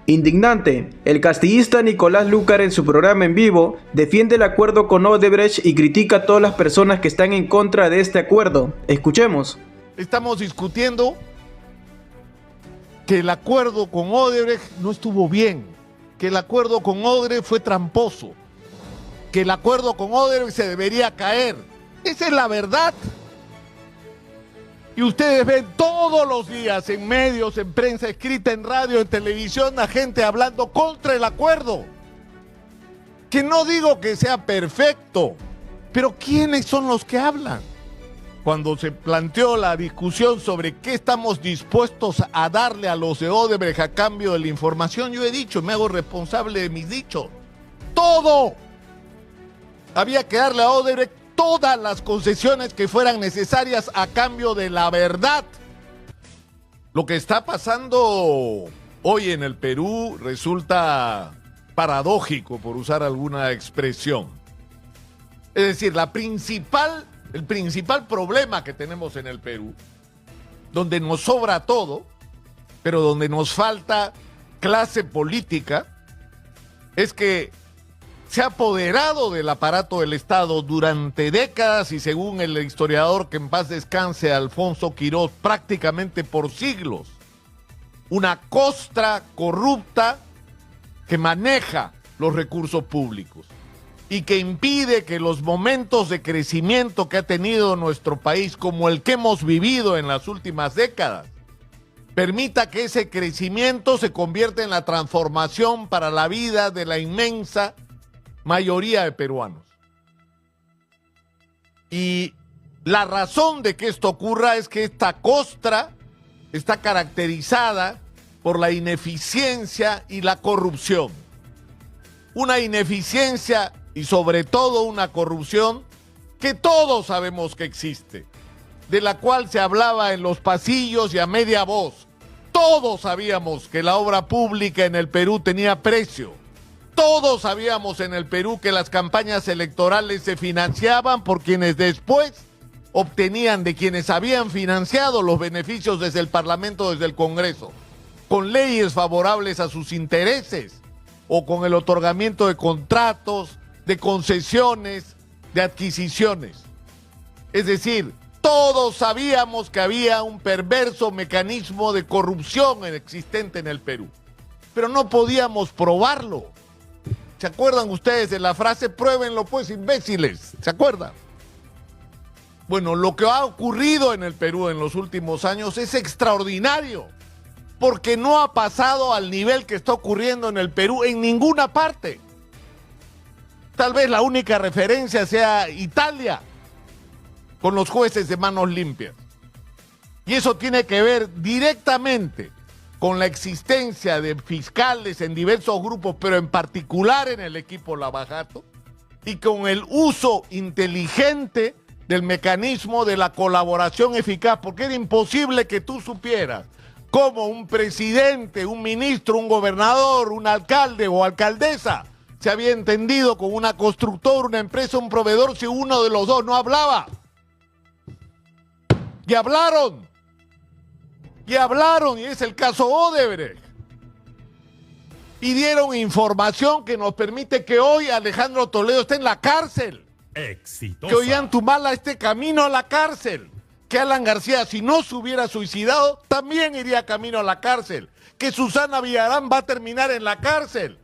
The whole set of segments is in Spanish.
Indignante, el castillista Nicolás Lúcar en su programa en vivo defiende el acuerdo con Odebrecht y critica a todas las personas que están en contra de este acuerdo. Escuchemos. Estamos discutiendo que el acuerdo con Odebrecht no estuvo bien, que el acuerdo con Odebrecht fue tramposo, que el acuerdo con Odebrecht se debería caer. Esa es la verdad. Y ustedes ven todos los días en medios, en prensa escrita, en radio, en televisión, a gente hablando contra el acuerdo. Que no digo que sea perfecto, pero ¿quiénes son los que hablan? Cuando se planteó la discusión sobre qué estamos dispuestos a darle a los de Odebrecht a cambio de la información, yo he dicho, me hago responsable de mis dichos. ¡Todo! Había que darle a Odebrecht todas las concesiones que fueran necesarias a cambio de la verdad. Lo que está pasando hoy en el Perú resulta paradójico, por usar alguna expresión. Es decir, el principal problema que tenemos en el Perú, donde nos sobra todo, pero donde nos falta clase política, es que se ha apoderado del aparato del Estado durante décadas y, según el historiador que en paz descanse, Alfonso Quirós, prácticamente por siglos, una costra corrupta que maneja los recursos públicos y que impide que los momentos de crecimiento que ha tenido nuestro país, como el que hemos vivido en las últimas décadas, permita que ese crecimiento se convierta en la transformación para la vida de la inmensa mayoría de peruanos. Y la razón de que esto ocurra es que esta costra está caracterizada por la ineficiencia y la corrupción. Una ineficiencia y sobre todo una corrupción que todos sabemos que existe, de la cual se hablaba en los pasillos y a media voz. Todos sabíamos que la obra pública en el Perú tenía precio. Todos sabíamos en el Perú que las campañas electorales se financiaban por quienes después obtenían de quienes habían financiado los beneficios desde el Parlamento, desde el Congreso, con leyes favorables a sus intereses o con el otorgamiento de contratos, de concesiones, de adquisiciones. Es decir, todos sabíamos que había un perverso mecanismo de corrupción existente en el Perú, pero no podíamos probarlo. ¿Se acuerdan ustedes de la frase, pruébenlo pues, imbéciles? ¿Se acuerdan? Bueno, lo que ha ocurrido en el Perú en los últimos años es extraordinario, porque no ha pasado al nivel que está ocurriendo en el Perú en ninguna parte. Tal vez la única referencia sea Italia, con los jueces de manos limpias. Y eso tiene que ver directamente con la existencia de fiscales en diversos grupos, pero en particular en el equipo Lava Jato, y con el uso inteligente del mecanismo de la colaboración eficaz, porque era imposible que tú supieras cómo un presidente, un ministro, un gobernador, un alcalde o alcaldesa se había entendido con una constructora, una empresa, un proveedor, si uno de los dos no hablaba. Y hablaron. Y es el caso Odebrecht. Y dieron información que nos permite que hoy Alejandro Toledo esté en la cárcel. Exitosa. Que Ollantumala esté camino a la cárcel. Que Alan García, si no se hubiera suicidado, también iría camino a la cárcel. Que Susana Villarán va a terminar en la cárcel.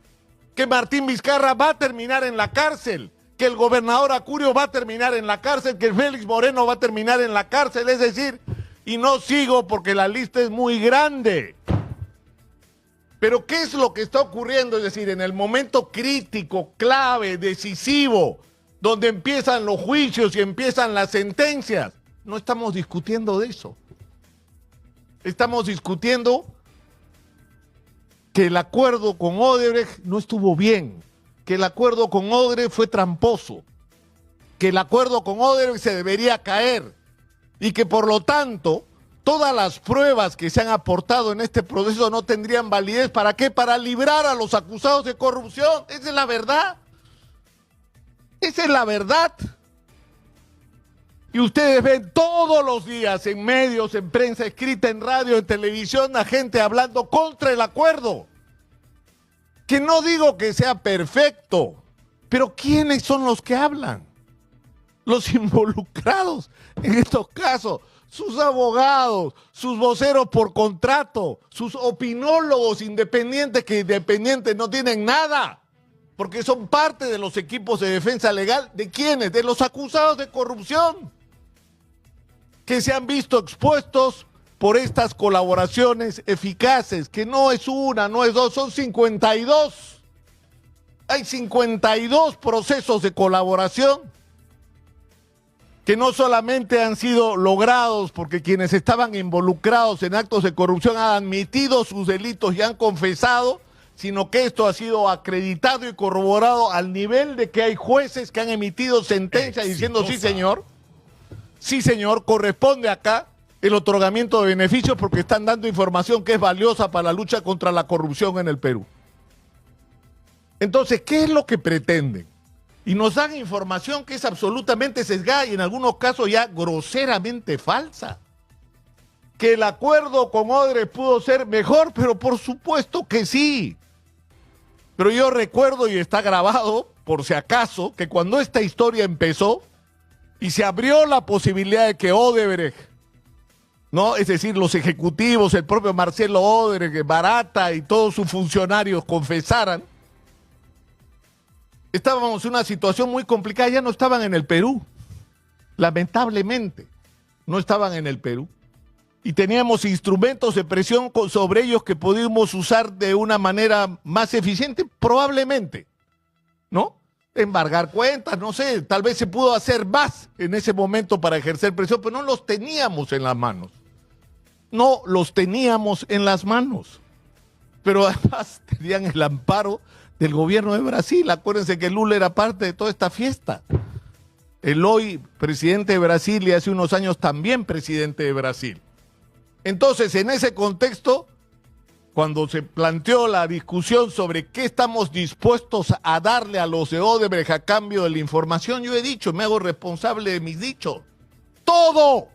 Que Martín Vizcarra va a terminar en la cárcel. Que el gobernador Acurio va a terminar en la cárcel. Que Félix Moreno va a terminar en la cárcel. Es decir, y no sigo porque la lista es muy grande. Pero ¿qué es lo que está ocurriendo? Es decir, en el momento crítico, clave, decisivo, donde empiezan los juicios y empiezan las sentencias, no estamos discutiendo de eso. Estamos discutiendo que el acuerdo con Odebrecht no estuvo bien, que el acuerdo con Odebrecht fue tramposo, que el acuerdo con Odebrecht se debería caer, y que por lo tanto todas las pruebas que se han aportado en este proceso no tendrían validez. ¿Para qué? Para librar a los acusados de corrupción. Esa es la verdad. Esa es la verdad. Y ustedes ven todos los días en medios, en prensa escrita, en radio, en televisión, a gente hablando contra el acuerdo. que no digo que sea perfecto, pero ¿quiénes son los que hablan? Los involucrados en estos casos, sus abogados, sus voceros por contrato, sus opinólogos independientes que independientes no tienen nada, porque son parte de los equipos de defensa legal. ¿De quiénes? De los acusados de corrupción, que se han visto expuestos por estas colaboraciones eficaces, que no es una, no es dos, son 52. Hay 52 procesos de colaboración que no solamente han sido logrados porque quienes estaban involucrados en actos de corrupción han admitido sus delitos y han confesado, sino que esto ha sido acreditado y corroborado al nivel de que hay jueces que han emitido sentencias diciendo sí señor, corresponde acá el otorgamiento de beneficios porque están dando información que es valiosa para la lucha contra la corrupción en el Perú. Entonces, ¿qué es lo que pretenden? Y nos dan información que es absolutamente sesgada y en algunos casos ya groseramente falsa. Que el acuerdo con Odebrecht pudo ser mejor, pero por supuesto que sí. Pero yo recuerdo, y está grabado, por si acaso, que cuando esta historia empezó y se abrió la posibilidad de que Odebrecht, ¿no? Es decir, los ejecutivos, el propio Marcelo Odebrecht, Barata y todos sus funcionarios confesaran, estábamos en una situación muy complicada, ya no estaban en el Perú, lamentablemente, no estaban en el Perú. Y teníamos instrumentos de presión sobre ellos que pudimos usar de una manera más eficiente, probablemente, ¿no? Embargar cuentas, no sé, tal vez se pudo hacer más en ese momento para ejercer presión, pero no los teníamos en las manos. No los teníamos en las manos. Pero además tenían el amparo del gobierno de Brasil. Acuérdense que Lula era parte de toda esta fiesta. El hoy presidente de Brasil y hace unos años también presidente de Brasil. Entonces, en ese contexto, cuando se planteó la discusión sobre qué estamos dispuestos a darle a los de Odebrecht a cambio de la información, yo he dicho, me hago responsable de mis dichos. ¡Todo!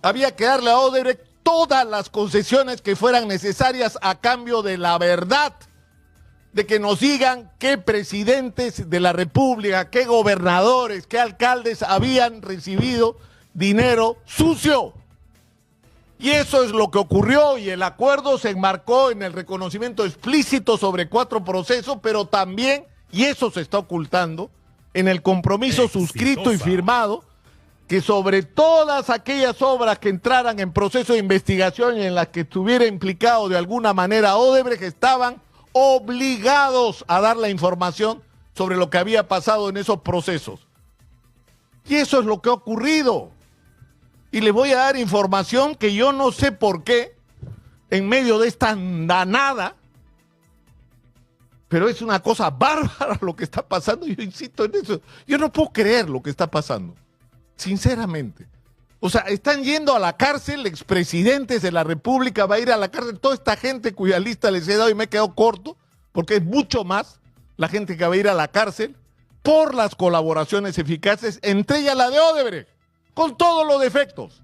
Había que darle a Odebrecht todas las concesiones que fueran necesarias a cambio de la verdad, de que nos digan qué presidentes de la República, qué gobernadores, qué alcaldes habían recibido dinero sucio. Y eso es lo que ocurrió y el acuerdo se enmarcó en el reconocimiento explícito sobre 4 procesos, pero también, y eso se está ocultando, en el compromiso suscrito y firmado, que sobre todas aquellas obras que entraran en proceso de investigación y en las que estuviera implicado de alguna manera Odebrecht, estaban obligados a dar la información sobre lo que había pasado en esos procesos. Y eso es lo que ha ocurrido. Y les voy a dar información que yo no sé por qué, en medio de esta andanada, pero es una cosa bárbara lo que está pasando, yo insisto en eso. Yo no puedo creer lo que está pasando, sinceramente. O sea, están yendo a la cárcel expresidentes de la República, va a ir a la cárcel toda esta gente cuya lista les he dado y me he quedado corto, porque es mucho más la gente que va a ir a la cárcel por las colaboraciones eficaces, entre ellas la de Odebrecht, con todos los defectos,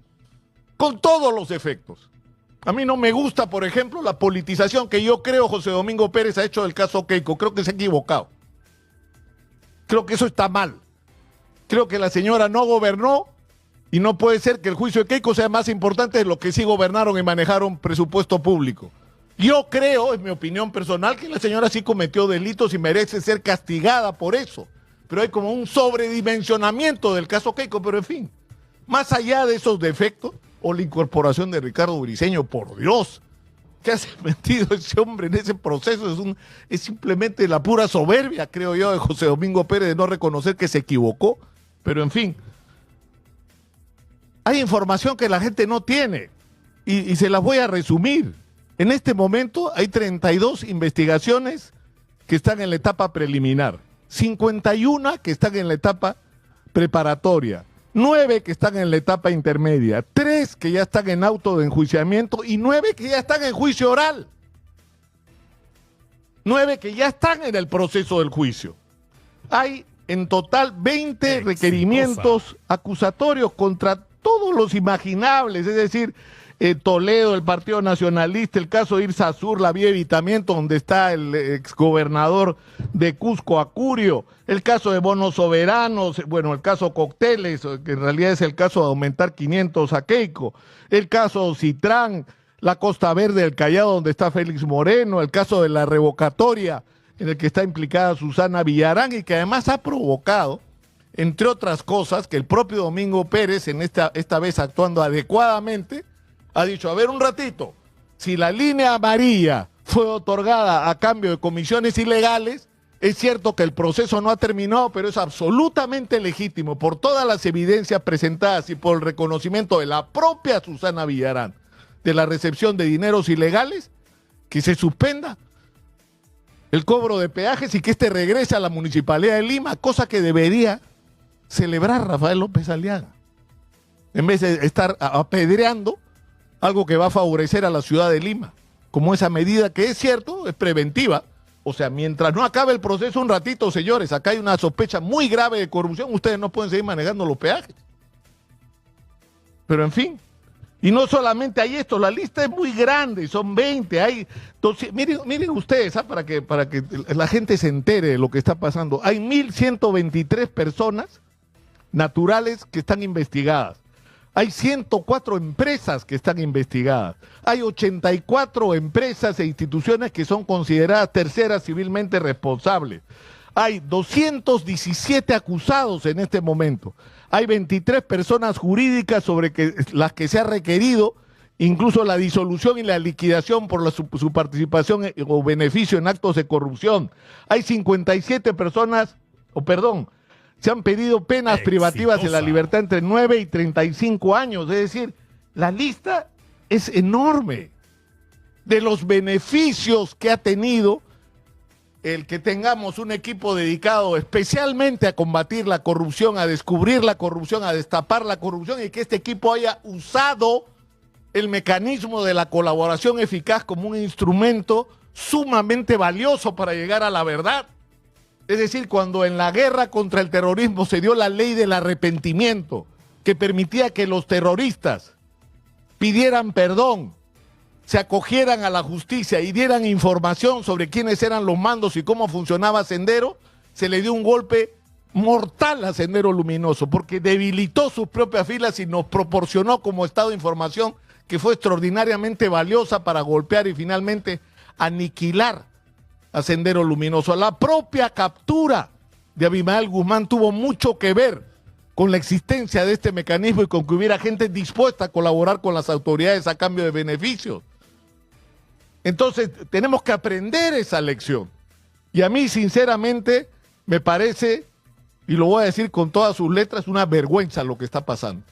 con todos los defectos. A mí no me gusta, por ejemplo, la politización que yo creo José Domingo Pérez ha hecho del caso Keiko. Creo que se ha equivocado. Creo que eso está mal. Creo que la señora no gobernó y no puede ser que el juicio de Keiko sea más importante de lo que sí gobernaron y manejaron presupuesto público. Yo creo, es mi opinión personal, que la señora sí cometió delitos y merece ser castigada por eso. Pero hay como un sobredimensionamiento del caso Keiko, pero en fin. Más allá de esos defectos, o la incorporación de Ricardo Briceño, por Dios, ¿qué hace metido ese hombre en ese proceso? Es simplemente la pura soberbia, creo yo, de José Domingo Pérez de no reconocer que se equivocó. Pero en fin, hay información que la gente no tiene y se las voy a resumir. En este momento hay 32 investigaciones que están en la etapa preliminar, 51 que están en la etapa preparatoria, 9 que están en la etapa intermedia, 3 que ya están en auto de enjuiciamiento y 9 que ya están en juicio oral. 9 que ya están en el proceso del juicio. Hay en total 20 requerimientos acusatorios contra todos los imaginables, es decir, Toledo, el Partido Nacionalista, el caso de Irsa Sur, la vía de evitamiento, donde está el exgobernador de Cusco, Acurio, el caso de bonos soberanos, bueno, el caso Cócteles, que en realidad es el caso de aumentar 500 a Keiko, el caso Citrán, la Costa Verde del Callao, donde está Félix Moreno, el caso de la revocatoria, en el que está implicada Susana Villarán, y que además ha provocado, entre otras cosas, que el propio Domingo Pérez, en esta vez actuando adecuadamente, ha dicho, a ver un ratito, si la línea amarilla fue otorgada a cambio de comisiones ilegales, es cierto que el proceso no ha terminado, pero es absolutamente legítimo por todas las evidencias presentadas y por el reconocimiento de la propia Susana Villarán de la recepción de dineros ilegales, que se suspenda el cobro de peajes y que este regrese a la Municipalidad de Lima, cosa que debería celebrar Rafael López Aliaga, en vez de estar apedreando algo que va a favorecer a la ciudad de Lima, como esa medida que es cierto, es preventiva. O sea, mientras no acabe el proceso un ratito, señores, acá hay una sospecha muy grave de corrupción, ustedes no pueden seguir manejando los peajes. Pero en fin, y no solamente hay esto, la lista es muy grande, son 20, hay 12, miren ustedes, para que la gente se entere de lo que está pasando, hay 1.123 personas naturales que están investigadas. Hay 104 empresas que están investigadas. Hay 84 empresas e instituciones que son consideradas terceras civilmente responsables. Hay 217 acusados en este momento. Hay 23 personas jurídicas sobre las que se ha requerido incluso la disolución y la liquidación por su participación o beneficio en actos de corrupción. Hay 57 personas, se han pedido penas privativas de la libertad entre 9 y 35 años. Es decir, la lista es enorme de los beneficios que ha tenido el que tengamos un equipo dedicado especialmente a combatir la corrupción, a descubrir la corrupción, a destapar la corrupción, y que este equipo haya usado el mecanismo de la colaboración eficaz como un instrumento sumamente valioso para llegar a la verdad. Es decir, cuando en la guerra contra el terrorismo se dio la ley del arrepentimiento, que permitía que los terroristas pidieran perdón, se acogieran a la justicia y dieran información sobre quiénes eran los mandos y cómo funcionaba Sendero, se le dio un golpe mortal a Sendero Luminoso, porque debilitó sus propias filas y nos proporcionó como Estado información que fue extraordinariamente valiosa para golpear y finalmente aniquilar a Sendero Luminoso. La propia captura de Abimael Guzmán tuvo mucho que ver con la existencia de este mecanismo y con que hubiera gente dispuesta a colaborar con las autoridades a cambio de beneficios. Entonces, tenemos que aprender esa lección. Y a mí, sinceramente, me parece, y lo voy a decir con todas sus letras, una vergüenza lo que está pasando.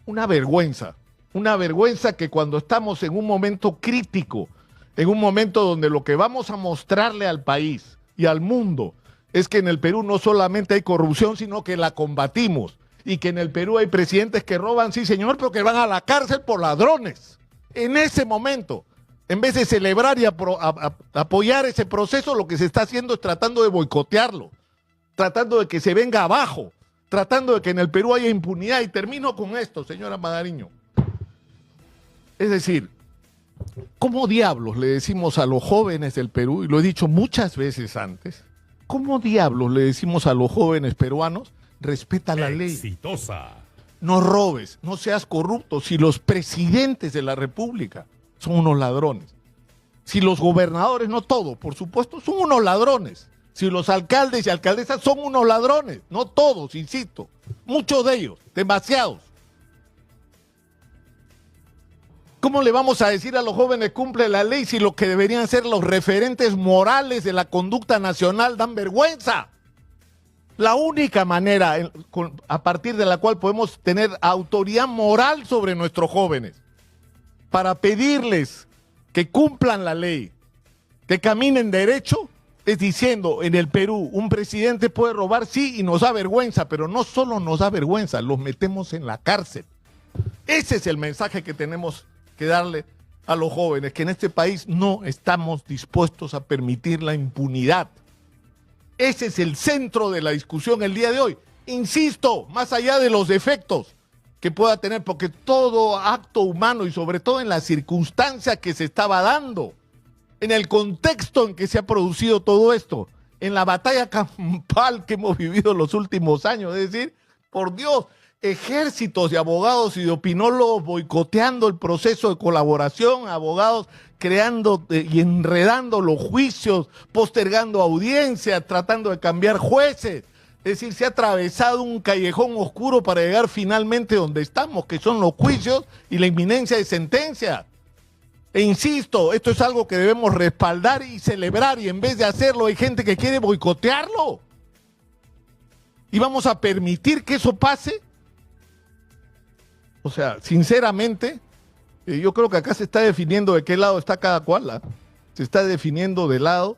Una vergüenza que cuando estamos en un momento crítico, en un momento donde lo que vamos a mostrarle al país y al mundo es que en el Perú no solamente hay corrupción, sino que la combatimos, y que en el Perú hay presidentes que roban, sí señor, pero que van a la cárcel por ladrones. En ese momento, en vez de celebrar y apoyar ese proceso, lo que se está haciendo es tratando de boicotearlo, tratando de que se venga abajo, tratando de que en el Perú haya impunidad. Y termino con esto, señora Magariño. Es decir, ¿cómo diablos le decimos a los jóvenes del Perú, y lo he dicho muchas veces antes, cómo diablos le decimos a los jóvenes peruanos, respeta la ley? Exitosa. No robes, no seas corrupto. Si los presidentes de la República son unos ladrones, si los gobernadores, no todos, por supuesto, son unos ladrones, si los alcaldes y alcaldesas son unos ladrones, no todos, insisto, muchos de ellos, demasiados, ¿cómo le vamos a decir a los jóvenes cumple la ley si los que deberían ser los referentes morales de la conducta nacional dan vergüenza? La única manera a partir de la cual podemos tener autoridad moral sobre nuestros jóvenes para pedirles que cumplan la ley, que caminen derecho, es diciendo, en el Perú, un presidente puede robar, sí, y nos da vergüenza, pero no solo nos da vergüenza, los metemos en la cárcel. Ese es el mensaje que tenemos que darle a los jóvenes, que en este país no estamos dispuestos a permitir la impunidad. Ese es el centro de la discusión el día de hoy. Insisto, más allá de los defectos, que pueda tener, porque todo acto humano y sobre todo en las circunstancias que se estaba dando, en el contexto en que se ha producido todo esto, en la batalla campal que hemos vivido los últimos años, es decir, por Dios, ejércitos de abogados y de opinólogos boicoteando el proceso de colaboración, abogados creando y enredando los juicios, postergando audiencias, tratando de cambiar jueces. Es decir, se ha atravesado un callejón oscuro para llegar finalmente donde estamos, que son los juicios y la inminencia de sentencia. E insisto, esto es algo que debemos respaldar y celebrar, y en vez de hacerlo hay gente que quiere boicotearlo. ¿Y vamos a permitir que eso pase? O sea, sinceramente, yo creo que acá se está definiendo de qué lado está cada cual, ¿eh? Se está definiendo del lado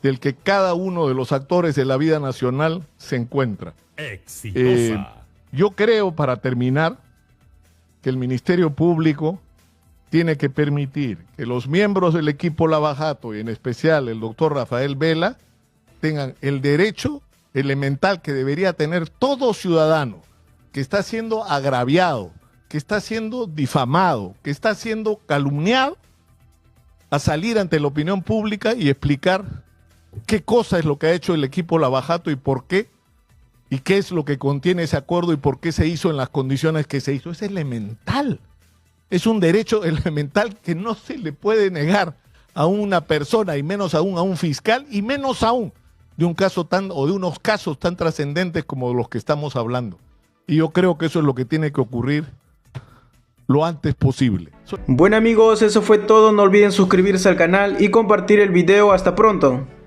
del que cada uno de los actores de la vida nacional se encuentra. Exitosa. Yo creo, para terminar, que el Ministerio Público tiene que permitir que los miembros del equipo Lava Jato, y en especial el doctor Rafael Vela, tengan el derecho elemental que debería tener todo ciudadano que está siendo agraviado, que está siendo difamado, que está siendo calumniado, a salir ante la opinión pública y explicar qué cosa es lo que ha hecho el equipo Lava Jato y por qué, y qué es lo que contiene ese acuerdo y por qué se hizo en las condiciones que se hizo. Es elemental. Es un derecho elemental que no se le puede negar a una persona, y menos aún a un fiscal, y menos aún de un caso o de unos casos tan trascendentes como los que estamos hablando. Y yo creo que eso es lo que tiene que ocurrir lo antes posible. Bueno amigos, eso fue todo. No olviden suscribirse al canal y compartir el video. Hasta pronto.